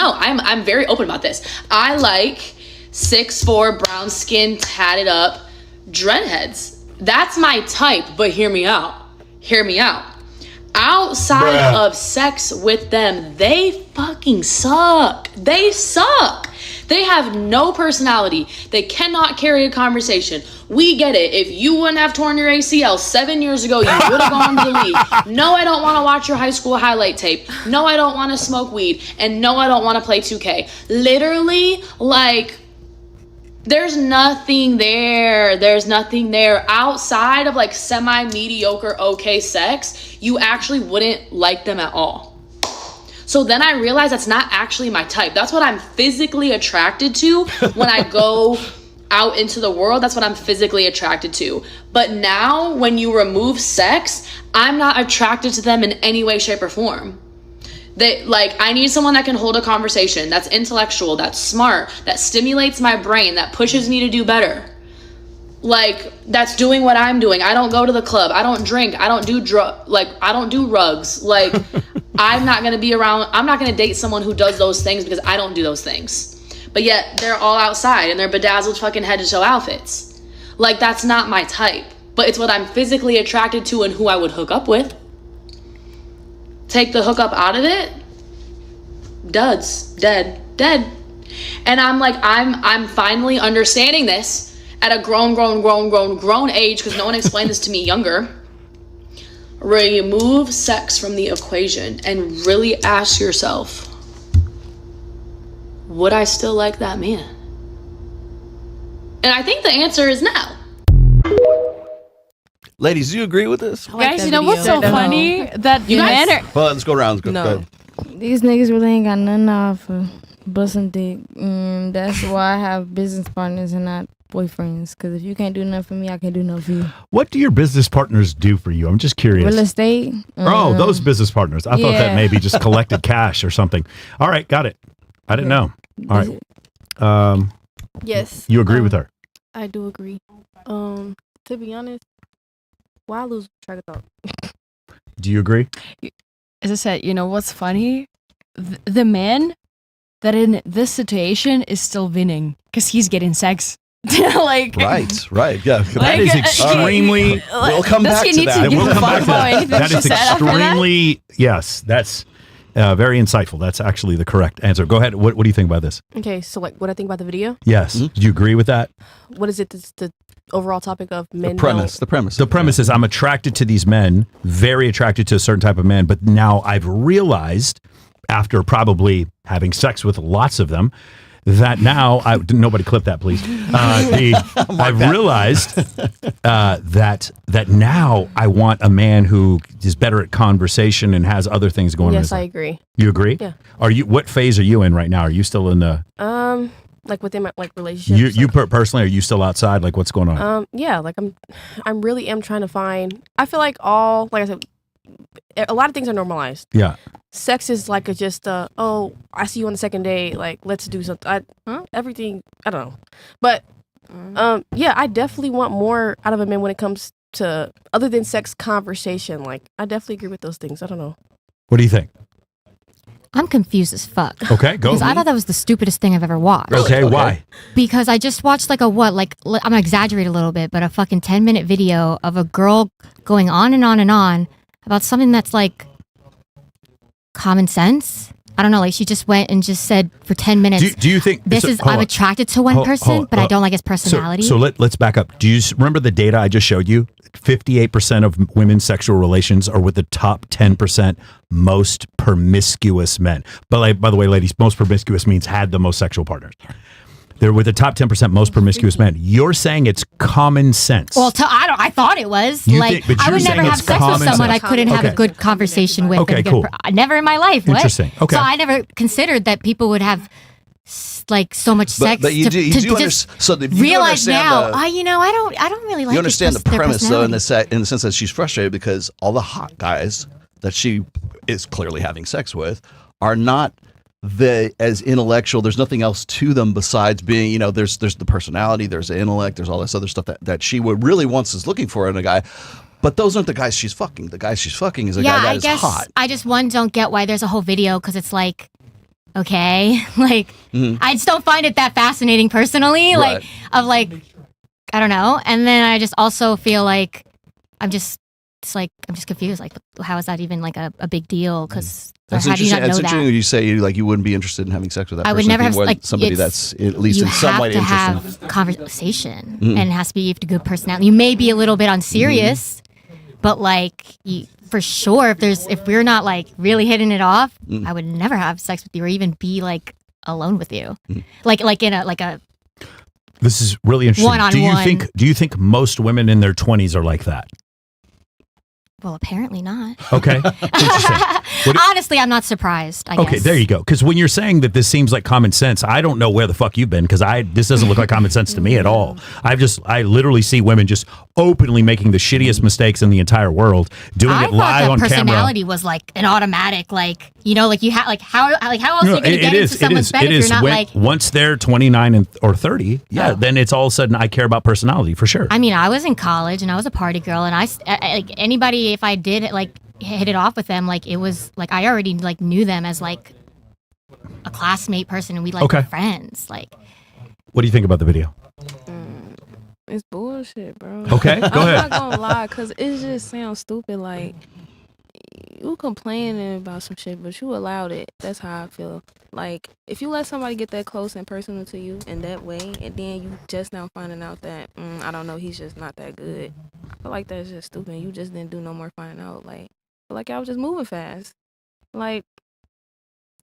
no, I'm very open about this. I like 6'4", brown skin, tatted up, dreadheads. That's my type, but hear me out. Outside of sex with them, they fucking suck. They suck. They have no personality. They cannot carry a conversation. We get it. If you wouldn't have torn your ACL 7 years ago, you would have gone to the league. No, I don't want to watch your high school highlight tape. No, I don't want to smoke weed. And no, I don't want to play 2K. Literally, like, there's nothing there. There's nothing there outside of like semi-mediocre, okay sex. You actually wouldn't like them at all. So then I realized that's not actually my type. That's what I'm physically attracted to when I go out into the world. That's what I'm physically attracted to. But now when you remove sex, I'm not attracted to them in any way, shape, or form. I need someone that can hold a conversation, that's intellectual, that's smart, that stimulates my brain, that pushes me to do better. Like, that's doing what I'm doing. I don't go to the club. I don't drink. I don't do I don't do rugs. Like, I'm not going to date someone who does those things because I don't do those things. But yet, they're all outside in their bedazzled fucking head to toe outfits. Like, that's not my type. But it's what I'm physically attracted to and who I would hook up with. Take the hookup out of it, duds, dead. And I'm like, I'm finally understanding this at a grown age, because no one explained this to me younger. Remove sex from the equation and really ask yourself, would I still like that man? And I think the answer is no. Ladies, do you agree with this? Guys, you know what's so funny? That you men are... Well, let's go around. Let's go. These niggas really ain't got nothing to offer but some dick. That's why I have business partners and not boyfriends. Because if you can't do nothing for me, I can't do nothing for you. What do your business partners do for you? I'm just curious. Real estate. Oh, those business partners. I thought that maybe just collected cash or something. All right, got it. I didn't know. All right. Yes. You agree with her? I do agree. To be honest, why lose track of thought? Do you agree? As I said, you know what's funny? The man that in this situation is still winning because he's getting sex. Right. Yeah. That is extremely. We'll come back to that. We'll come back to that. That is extremely. Yes, that's very insightful. That's actually the correct answer. Go ahead. What do you think about this? Okay, so like what I think about the video? Yes. Do you agree with that? What is it? The overall topic of men. The premise is I'm attracted to these men, very attracted to a certain type of man, but now I've realized, after probably having sex with lots of them, that now nobody clip that, please. I've realized that now I want a man who is better at conversation and has other things going on. Yes, I agree. You agree? Yeah. What phase are you in right now? Are you still in the like within my relationships? You personally, are you still outside? Like, what's going on? Yeah, like I'm really trying to find. I feel like like I said, a lot of things are normalized. Yeah. Sex is like I see you on the second day, like let's do something. Everything, I don't know, but yeah, I definitely want more out of a man when it comes to other than sex conversation. Like I definitely agree with those things. I don't know. What do you think? I'm confused as fuck. Okay, go. Because I thought that was the stupidest thing I've ever watched. Okay, why? Because I just watched I'm gonna exaggerate a little bit, but a fucking 10-minute video of a girl going on and on and on about something that's like common sense. I don't know, like she just went and just said for 10 minutes. Do you think I'm attracted to one person, but I don't like his personality? So let's back up. Do you remember the data I just showed you? 58% of women's sexual relations are with the top 10% most promiscuous men. But by the way, ladies, most promiscuous means had the most sexual partners. They're with the top 10% most promiscuous men. You're saying it's common sense. Well, I thought it was. I would never have sex with someone I couldn't have a good conversation with. Okay, cool. Never in my life. What? Interesting. Okay. So I never considered that people would have like so much sex. But you do understand. So you realize now, I don't really like. You understand the premise though, in the sense that she's frustrated because all the hot guys that she is clearly having sex with are not as intellectual. There's nothing else to them besides being, there's the personality, there's the intellect, there's all this other stuff that she would really wants is looking for in a guy. But those aren't the guys she's fucking. The guy she's fucking is a guy that is hot. I just don't get why there's a whole video because it's like okay, like I just don't find it that fascinating personally. Right. Like I don't know. And then I just also feel like I'm just confused. Like, how is that even like a big deal? Because how do you not know That's that? interesting. You say you wouldn't be interested in having sex with that person. I would never if have you weren't like somebody it's- that's at least in some way You interested. have to have conversation, and it has to be a good personality. You may be a little bit unserious, but like for sure, if we're not like really hitting it off, I would never have sex with you or even be like alone with you, like in a. This is really interesting. One-on-one. Do you think most women in their 20s are like that? Well, apparently not. Okay. Interesting. Honestly, I'm not surprised. I guess. Okay, there you go. Because when you're saying that this seems like common sense, I don't know where the fuck you've been because this doesn't look like common sense to me at all. I literally see women just openly making the shittiest mistakes in the entire world, doing I it live thought on that camera. personality was like an automatic, like like you have, like how else are you going to get into someone's bed if you're not like. Once they're 29 or 30, then it's all of a sudden I care about personality for sure. I mean, I was in college and I was a party girl, and I like anybody if I did like hit it off with them, like it was like I already like knew them as like a classmate person, and we like were friends. Like, What do you think about the video? It's bullshit, bro. Okay, go ahead. I'm not gonna lie, cause it just sounds stupid. Like you complaining about some shit, but you allowed it. That's how I feel. Like if you let somebody get that close and personal to you in that way, and then you just now finding out that I don't know, he's just not that good. I feel like that's just stupid. You just didn't do no more finding out. Like I feel like I was just moving fast. Like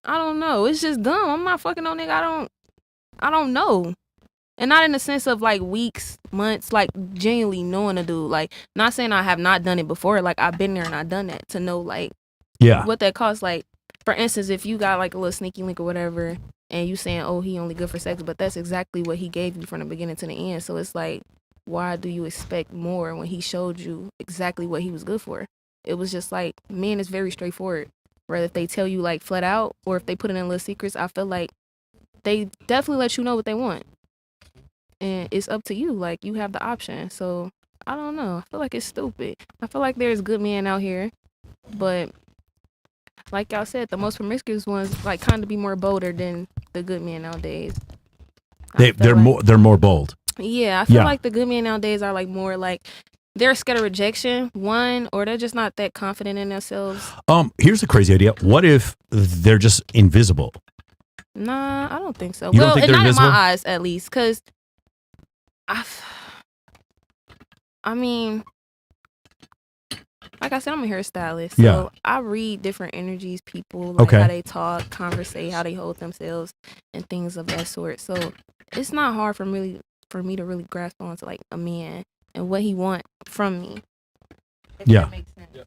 I don't know. It's just dumb. I'm not fucking no nigga. I don't know. And not in the sense of like weeks, months, like genuinely knowing a dude. Like not saying I have not done it before. Like I've been there and I've done that to know like what that costs. Like for instance, if you got like a little sneaky link or whatever, and you saying, oh, he only good for sex, but that's exactly what he gave you from the beginning to the end. So it's like, why do you expect more when he showed you exactly what he was good for? It was just like, men is very straightforward. Whether if they tell you like flat out or if they put it in little secrets, I feel like they definitely let you know what they want. And it's up to you. Like, you have the option. So, I don't know. I feel like it's stupid. I feel like there's good men out here. But, like y'all said, the most promiscuous ones, like, kind of be more bolder than the good men nowadays. They're more bold. Yeah, I feel like the good men nowadays are, like, more, like, they're scared of rejection, one, or they're just not that confident in themselves. Here's a crazy idea. What if they're just invisible? Nah, I don't think so. You don't think they're not invisible? in my eyes, at least, because I mean, like I said, I'm a hairstylist, so I read different energies, people, like how they talk, conversate, how they hold themselves, and things of that sort. So it's not hard for me to really grasp onto like a man and what he want from me. If that makes sense.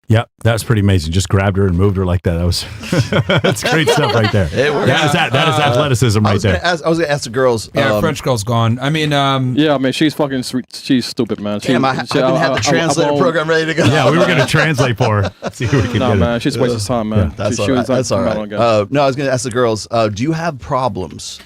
Yeah, that's pretty amazing. Just grabbed her and moved her like that. That was that's great stuff right there. That is athleticism right there. I was gonna ask the girls. Yeah, French girl's gone. I mean, yeah, man, she's fucking sweet. She's stupid, man. Damn, I didn't have the translator program ready to go. Yeah, we were gonna translate for her. See if we can no, get man, it. she's wasting time, man. Yeah, that's she all right. was like, That's all right. No, I was gonna ask the girls. Do you have problems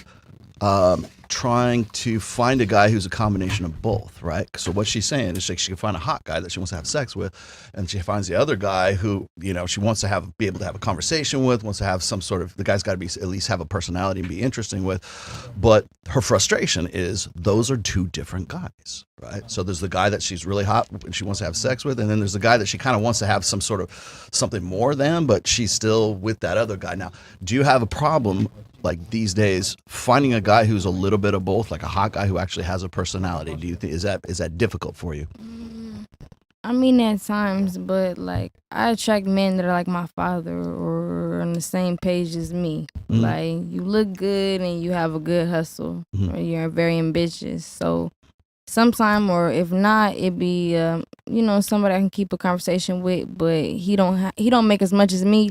trying to find a guy who's a combination of both, right? So what she's saying is like she can find a hot guy that she wants to have sex with, and she finds the other guy who, you know, she wants to be able to have a conversation with, wants to have some sort of, the guy's got to be at least have a personality and be interesting with. But her frustration is those are two different guys, right? So there's the guy that she's really hot and she wants to have sex with, and then there's the guy that she kind of wants to have some sort of something more than, but she's still with that other guy. Now, do you have a problem like these days finding a guy who's a little bit of both, like a hot guy who actually has a personality? Do you think is that difficult for you? I mean, at times, but like I attract men that are like my father or on the same page as me. Like you look good and you have a good hustle, or you're very ambitious. So sometime, or if not, it be somebody I can keep a conversation with, but he don't make as much as me,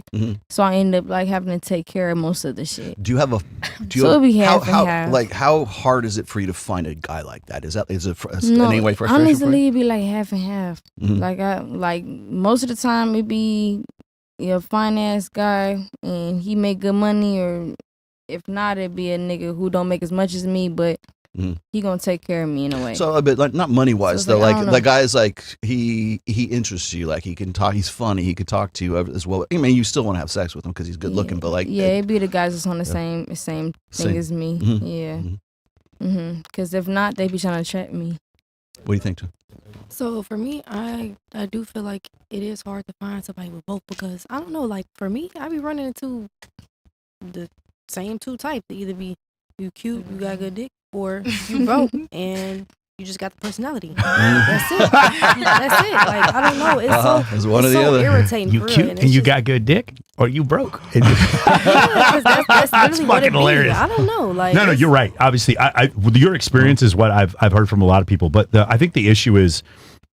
so I end up like having to take care of most of the shit. Do you have it'll be half and half. Like how hard is it for you to find a guy like that? Is it No, in any way frustration for honestly, you? it'd be like half and half. Like most of the time it'd be a fine ass guy and he make good money, or if not, it'd be a nigga who don't make as much as me, but he gonna take care of me in a way. So a bit like not money wise So though. it's like, I Like don't the know. guy's like he interests you. Like he can talk. He's funny. He could talk to you as well. I mean, you still want to have sex with him because he's good looking. But like it'd be the guys that's on the same thing Same. as me. Mhm. Yeah. Because if not, they be trying to trap me. What do you think, Tim? So for me, I do feel like it is hard to find somebody with both because I don't know. Like for me, I be running into the same two types. They either be you cute, you got good dick, or you broke and you just got the personality. That's it. That's it. Like I don't know. It's one or the other. Irritating. You for real, cute and and it's you just- got good dick, or you broke. Yeah, 'cause that's literally what fucking it be. hilarious. I don't know. Like No, it's- you're right. Obviously, your experience is what I've heard from a lot of people. But I think the issue is,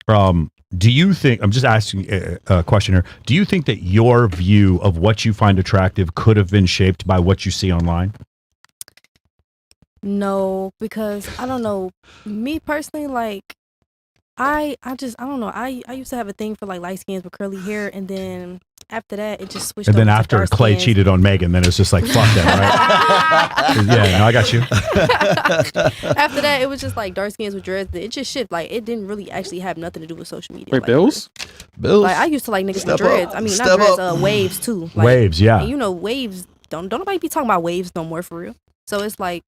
do you think? I'm just asking a question here. Do you think that your view of what you find attractive could have been shaped by what you see online? No, because I don't know. Me personally, like I don't know. I used to have a thing for like light skins with curly hair, and then after that, it just switched. And then over to after dark Clay skins. cheated on Megan, then it's just like fuck that, right? Yeah, no, I got you. After that, it was just like dark skins with dreads. It just shifted. Like it didn't really actually have nothing to do with social media. Wait, like, Bills? Bills. Like I used to like niggas Step with dreads. up. I mean, Step not dreads. up. Waves too. Like, Waves, yeah. And you know, waves. Don't nobody be talking about waves no more for real. So it's like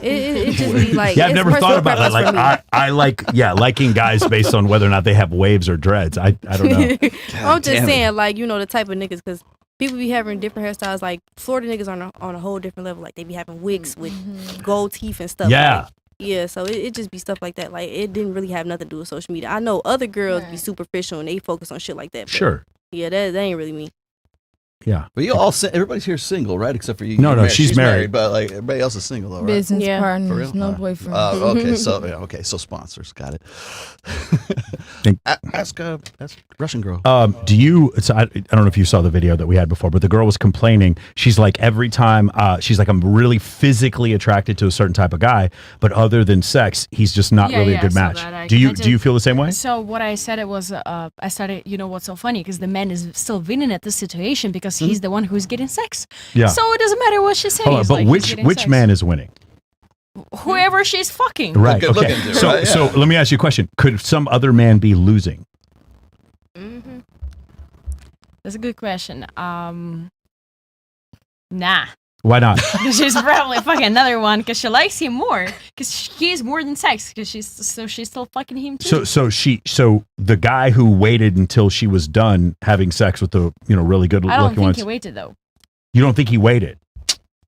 it just be like Yeah, I've it's never thought personal about that. preference Like for me. I like liking guys based on whether or not they have waves or dreads. I don't know. I'm just damn it. saying, like, you know, the type of niggas, because people be having different hairstyles. Like, Florida niggas are on a whole different level. Like, they be having wigs with gold teeth and stuff. Yeah. Like, yeah, so it just be stuff like that. Like, it didn't really have nothing to do with social media. I know other girls be superficial and they focus on shit like that. But Sure. yeah, that ain't really me. Yeah. But you all, everybody's here single, right? Except for you. No, You're no, married. she's married. But like everybody else is single, though, right? Business Yeah. For partners, real? no All right. boyfriend. Okay, so sponsors, got it. Ask Russian girl. Do you? So I don't know if you saw the video that we had before, but the girl was complaining. She's like, every time, she's like, I'm really physically attracted to a certain type of guy, but other than sex, he's just not Yeah, really yeah, a good I saw match. that. I Do you commented- feel the same way? So what I said it was I started, you know what's so funny, because the man is still winning at this situation because he's the one who's getting sex. Yeah. So it doesn't matter what she's saying. Hold on, it's but like he's getting which sex. man is winning? Whoever she's fucking. Right. good Okay. looking dude, So right? Yeah. so let me ask you a question. Could some other man be losing? That's a good question. Nah. Why not? She's probably fucking another one because she likes him more. Because he is more than sex. Because she's still fucking him too. So the guy who waited until she was done having sex with the really good I don't looking think ones. he waited though. You don't think he waited?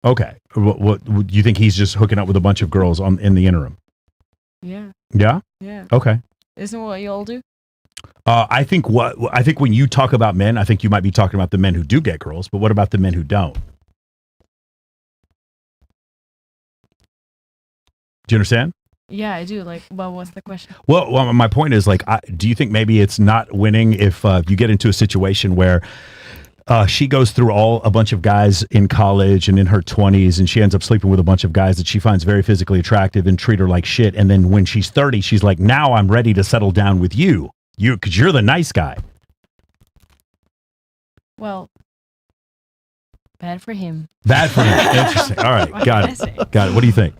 Okay. What do you think he's just hooking up with a bunch of girls in the interim? Yeah. Yeah. Yeah. Okay. Isn't what you all do? I think when you talk about men, I think you might be talking about the men who do get girls, but what about the men who don't? Do you understand? Yeah, I do. Like, well, what's the question? Well, my point is like, do you think maybe it's not winning if you get into a situation where she goes through a bunch of guys in college and in her 20s, and she ends up sleeping with a bunch of guys that she finds very physically attractive and treat her like shit. And then when she's 30, she's like, now I'm ready to settle down with you because you're the nice guy. Well, bad for him. Bad for him. Interesting. All right. What Got can I it. say? Got it. What do you think?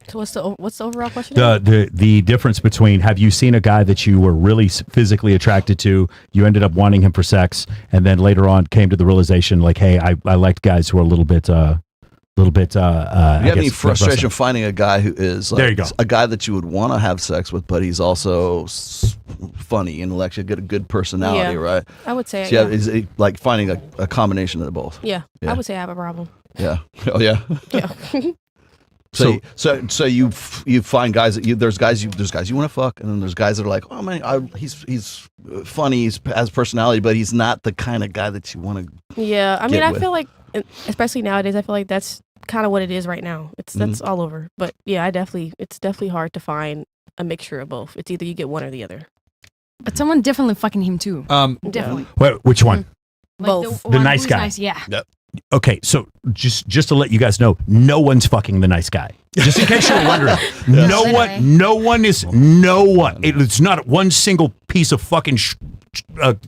So what's the overall question? The difference between, have you seen a guy that you were really physically attracted to, you ended up wanting him for sex, and then later on came to the realization like, hey, I liked guys who are a little bit Do you have any frustration finding a guy who is like, There you go. a guy that you would want to have sex with, but he's also funny, intellectual, got a good personality, Yeah. right? I would say, So yeah, yeah. is it like finding a combination of the both? Yeah, Yeah. I would say I have a problem. Yeah. Oh yeah. Yeah. So you find guys that there's guys you want to fuck, and then there's guys that are like, oh man, he's funny, he has personality, but he's not the kind of guy that you want to. Yeah, I mean, get I with. feel like, especially nowadays, I feel like that's kind of what it is right now. That's all over. But yeah, it's definitely hard to find a mixture of both. It's either you get one or the other. But someone definitely fucking him too. Definitely. Wait, which one? Like Both. The one nice who's guy. Nice, yeah. Okay, so just to let you guys know, no one's fucking the nice guy. Just in case you're wondering, no one. It's not one single piece of fucking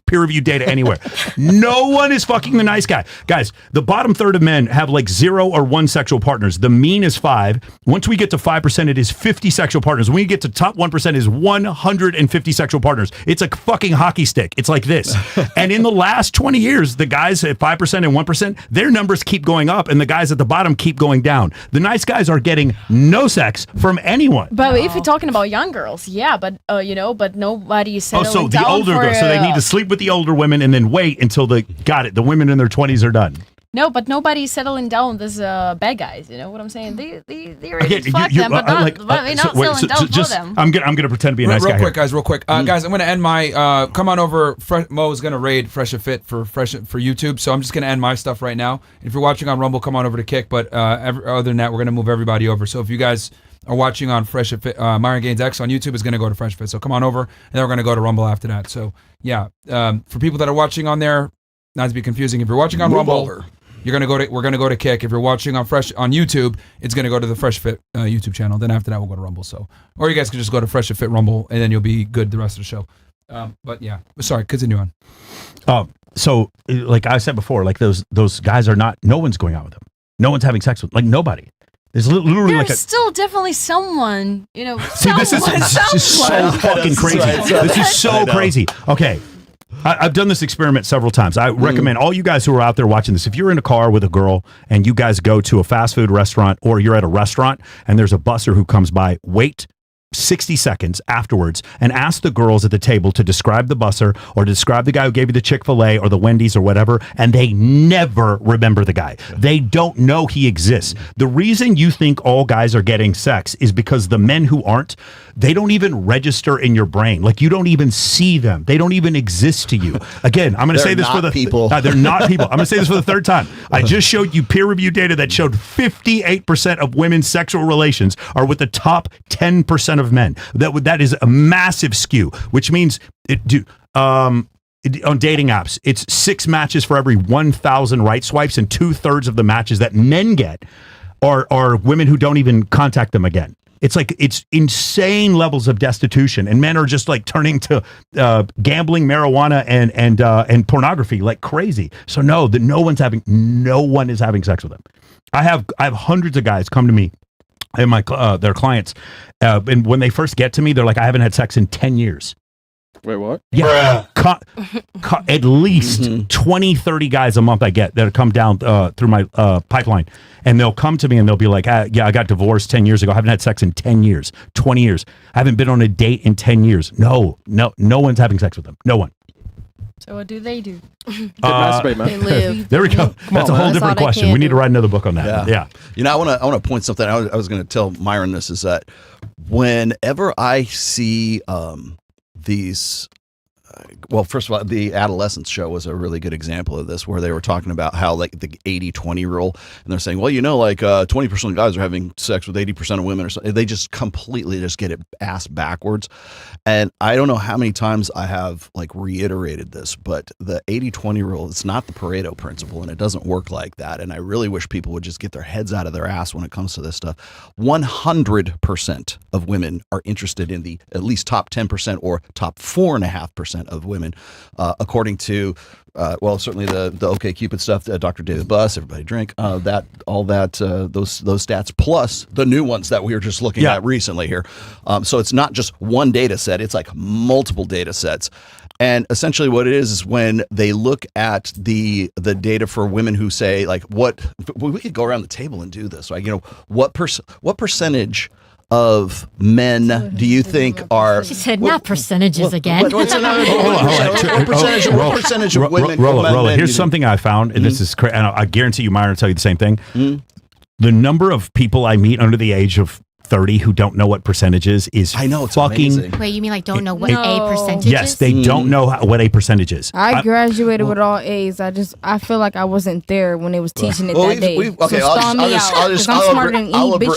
peer-reviewed data anywhere. No one is fucking the nice guy. Guys, the bottom third of men have like 0 or 1 sexual partners. The mean is 5. Once we get to 5%, it is 50 sexual partners. When we get to top 1%, is 150 sexual partners. It's a fucking hockey stick. It's like this. And in the last 20 years, the guys at 5% and 1%, their numbers keep going up, and the guys at the bottom keep going down. The nice guys are getting no sex from anyone. But if you're talking about young girls, yeah, but but nobody is settling so the down older for, girls, so they need to sleep with the older women and then wait until the women in their 20s are done. No, but nobody's settling down. There's bad guys. You know what I'm saying? They already Again, fuck them, but not settling down for them. I'm gonna pretend to be a nice guy. Real quick, guys. Real quick, guys. I'm gonna end my. Come on over. Mo is gonna raid Fresh and Fit for YouTube. So I'm just gonna end my stuff right now. If you're watching on Rumble, come on over to Kick. But other than that, we're gonna move everybody over. So if you guys are watching on Fresh and Fit, Myron Gaines X on YouTube is gonna go to Fresh Fit. So come on over, and then we're gonna go to Rumble after that. So yeah, for people that are watching on there, not to be confusing. If you're watching on Rumble. We're gonna go to Kick. If you're watching on YouTube, it's gonna go to the Fresh Fit YouTube channel. Then after that, we'll go to Rumble. So, or you guys can just go to Fresh and Fit Rumble, and then you'll be good the rest of the show. But yeah, sorry, continue on. So like I said before, like those guys are not. No one's going out with them. No one's having sex with. Like nobody. There's literally There's still definitely someone. See, this is so fucking crazy. This is so crazy. Okay. I've done this experiment several times. I recommend all you guys who are out there watching this, if you're in a car with a girl and you guys go to a fast food restaurant or you're at a restaurant and there's a busser who comes by, wait 60 seconds afterwards and ask the girls at the table to describe the busser or describe the guy who gave you the Chick-fil-A or the Wendy's or whatever, and they never remember the guy. They don't know he exists. The reason you think all guys are getting sex is because the men who aren't, they don't even register in your brain. Like you don't even see them. They don't even exist to you. Again, I'm going to say this for the people. They're not people. I'm going to say this for the third time. I just showed you peer-reviewed data that showed 58% of women's sexual relations are with the top 10% of men. That is a massive skew, which means on dating apps, it's 6 matches for every 1,000 right swipes, and 2/3 of the matches that men get are women who don't even contact them again. It's like it's insane levels of destitution, and men are just like turning to gambling, marijuana, and pornography like crazy. So no one is having sex with them. I have hundreds of guys come to me and their clients, and when they first get to me, they're like, I haven't had sex in 10 years. Wait, what? Yeah. At least 20, 30 guys a month I get that come down through my pipeline. And they'll come to me and they'll be like, yeah, I got divorced 10 years ago. I haven't had sex in 10 years, 20 years. I haven't been on a date in 10 years. No one's having sex with them. No one. So what do? Masturbate, man. They live. There we go. That's a whole different question. We need to write another book on that. Yeah. You know, I want to point something. I was going to tell Myron this, is that whenever I see these, well, first of all, the Adolescence show was a really good example of this, where they were talking about how like the 80-20 rule, and they're saying, well, 20% of guys are having sex with 80% of women, or something. They just completely just get it ass backwards. And I don't know how many times I have like reiterated this, but the 80-20 rule, it's not the Pareto principle, and it doesn't work like that. And I really wish people would just get their heads out of their ass when it comes to this stuff. 100% of women are interested in the at least top 10% or top 4.5% of women, according to certainly the OkCupid stuff, Dr. David Buss, Everybody Drink, those stats, plus the new ones that we were just looking at recently here. So it's not just one data set, it's like multiple data sets. And essentially what it is when they look at the data for women who say, like, we could go around the table and do this, like, what percentage of men do you think are? She said not percentages again. What percentage of women? Rollo, here's something I found, and this is crazy. I guarantee you, Myron will tell you the same thing. The number of people I meet under the age of 30 who don't know what percentage is I know, it's fucking amazing. Wait, you mean like don't know what a percentage is? Yes, they don't know what a percentage is. I graduated with all A's. I feel like I wasn't there when they was teaching it that day. Okay,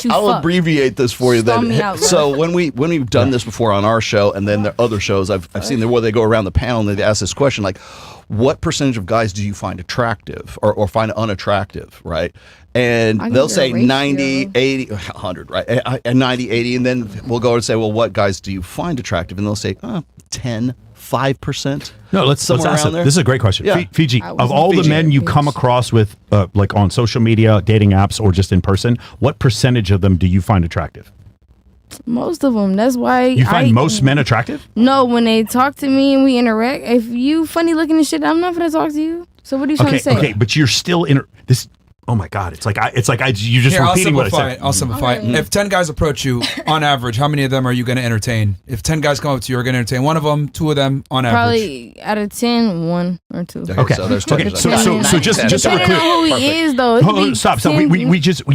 I'll abbreviate this for you then. So when we've done this before on our show, and then the other shows, I've seen where they go around the panel and they ask this question, like, what percentage of guys do you find attractive or find unattractive, right? And they'll say 90, 80, 100, right? And 90, 80, and then we'll go and say, well, what guys do you find attractive? And they'll say, 10, 5%. No, let's somewhere ask around it. there. This is a great question. Yeah. Fiji, I of was all the Fiji. men you come across with, like on social media, dating apps, or just in person, what percentage of them do you find attractive? Most of them. That's why You find most men attractive? No, when they talk to me and we interact, if you funny looking and shit, I'm not gonna talk to you. So what are you trying to say? Okay, but you're still in this. Oh my God! You're just Here, repeating what I said. I'll simplify it. If 10 guys approach you, on average, how many of them are you going to entertain? If 10 guys come up to you, you're going to entertain one of them, two of them, on average. Probably out of 10, 1 or 2. Okay. So there's Okay. 10%. So just so we're Depending clear. on who he is, though. it could be Stop. 10,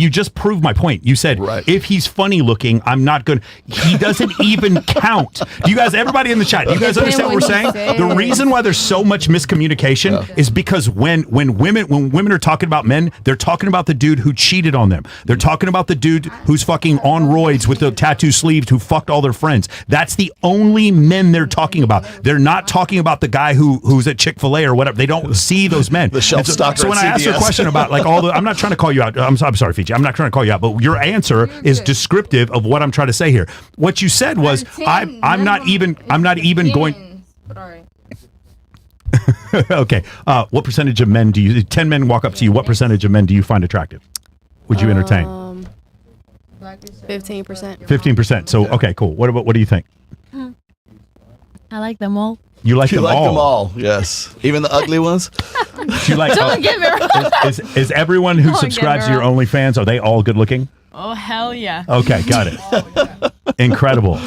You just proved my point. You said if he's funny looking, I'm not good. He doesn't even count. Do you guys, everybody in the chat, do you guys understand what we're saying? The reason why there's so much miscommunication is because when women are talking about men, they're talking about the dude who cheated on them. They're talking about the dude who's fucking on roids with the tattoo sleeves who fucked all their friends. That's the only men they're talking about. They're not talking about the guy who's at Chick-fil-A or whatever. They don't see those men. The shelf stocker So when at I ask you a CVS. question about like all the, I'm not trying to call you out. I'm sorry, Fiji. I'm not trying to call you out, but your answer is descriptive of what I'm trying to say here. What you said was, I'm not even going. But all right. Okay. What percentage of men 10 men walk up to you, what percentage of men do you find attractive? Would you entertain? 15%. 15%. So, okay, cool. What do you think? I like them all. You like You them like all. them all, yes. Even the ugly ones? You like, Don't get me wrong. is everyone who Don't get subscribes me to your OnlyFans, are they all good looking? Oh hell yeah! Okay, got it. Incredible.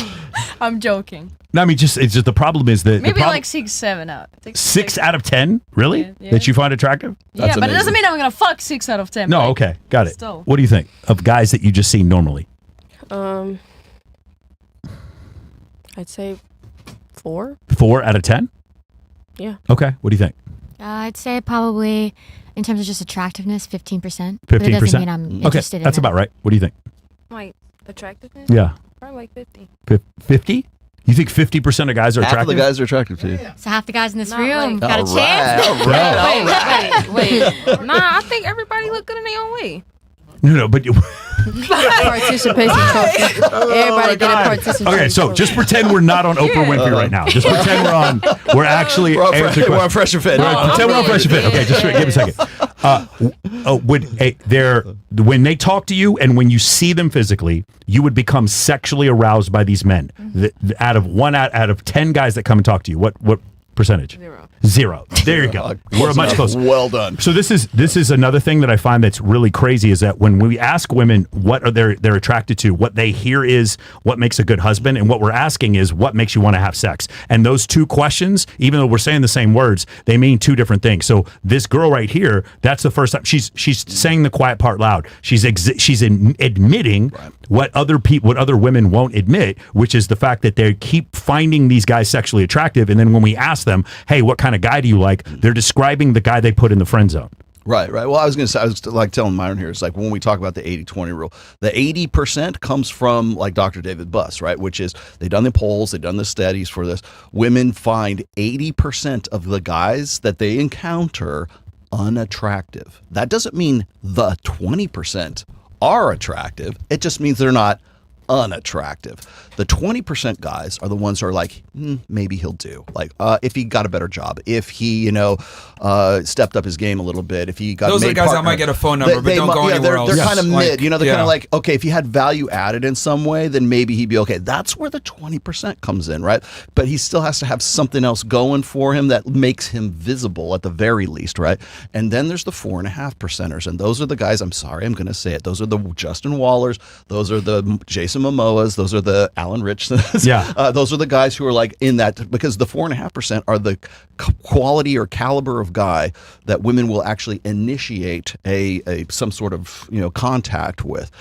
I'm joking. No, I mean, it's just the problem is that Maybe like 6, 7 out. 6 out of 10, really? Yeah. That you find attractive? Yeah, That's but it doesn't amazing. mean I'm gonna fuck 6 out of 10. No, like, okay, got it. Still. What do you think of guys that you just see normally? I'd say 4. 4 out of 10? Yeah. Okay, what do you think? I'd say probably, in terms of just attractiveness, 15%. But it 15%? doesn't mean I'm Okay, interested in that's them. about right. What do you think? Like attractiveness? Yeah. Probably like 50. 50? You think 50% of guys are Half of attractive? the guys are attractive to you. So half the guys in this Not room like- got a All chance. right, all right, all right. Wait. Nah, I think everybody look good in their own way. No, but you. Participation trophy. Everybody get a participation Okay, so trophy. just pretend we're not on Oprah Winfrey right now. Just pretend we're actually We're on answering We're on questions. Fresh and Fit. Pretend we're on Fresh and Fit. Okay, just give me a second. When they talk to you and when you see them physically, you would become sexually aroused by these men. Out of 10 guys that come and talk to you, what percentage? 0. There you go. We're much closer. Well done. So this is another thing that I find that's really crazy is that when we ask women what are they're attracted to, what they hear is what makes a good husband, and what we're asking is what makes you want to have sex. And those two questions, even though we're saying the same words, they mean two different things. So this girl right here, that's the first time she's saying the quiet part loud. She's admitting what other women won't admit, which is the fact that they keep finding these guys sexually attractive, and then when we ask them, hey, what kind of guy do you like? They're describing the guy they put in the friend zone. Right. Well, I was going to say, I was like telling Myron here, it's like when we talk about the 80-20 rule, the 80% comes from like Dr. David Buss, right? Which is they've done the polls, they've done the studies for this. Women find 80% of the guys that they encounter unattractive. That doesn't mean the 20% are attractive. It just means they're not unattractive. The 20% guys are the ones who are like, maybe he'll do. Like, if he got a better job, if he, stepped up his game a little bit, if he got Those are the guys that might get a phone number, but don't go anywhere else. They're kind of Like, mid. They're kind of like, okay, if he had value added in some way, then maybe he'd be okay. That's where the 20% comes in, right? But he still has to have something else going for him that makes him visible at the very least, right? And then there's the 4.5%ers, and those are the guys. I'm sorry, I'm going to say it. Those are the Justin Wallers. Those are the Jason Momoas. Those are the Alan Richsons. Yeah. Those are the guys who are like in that, because the 4.5% are the quality or caliber of guy that women will actually initiate some sort of contact with.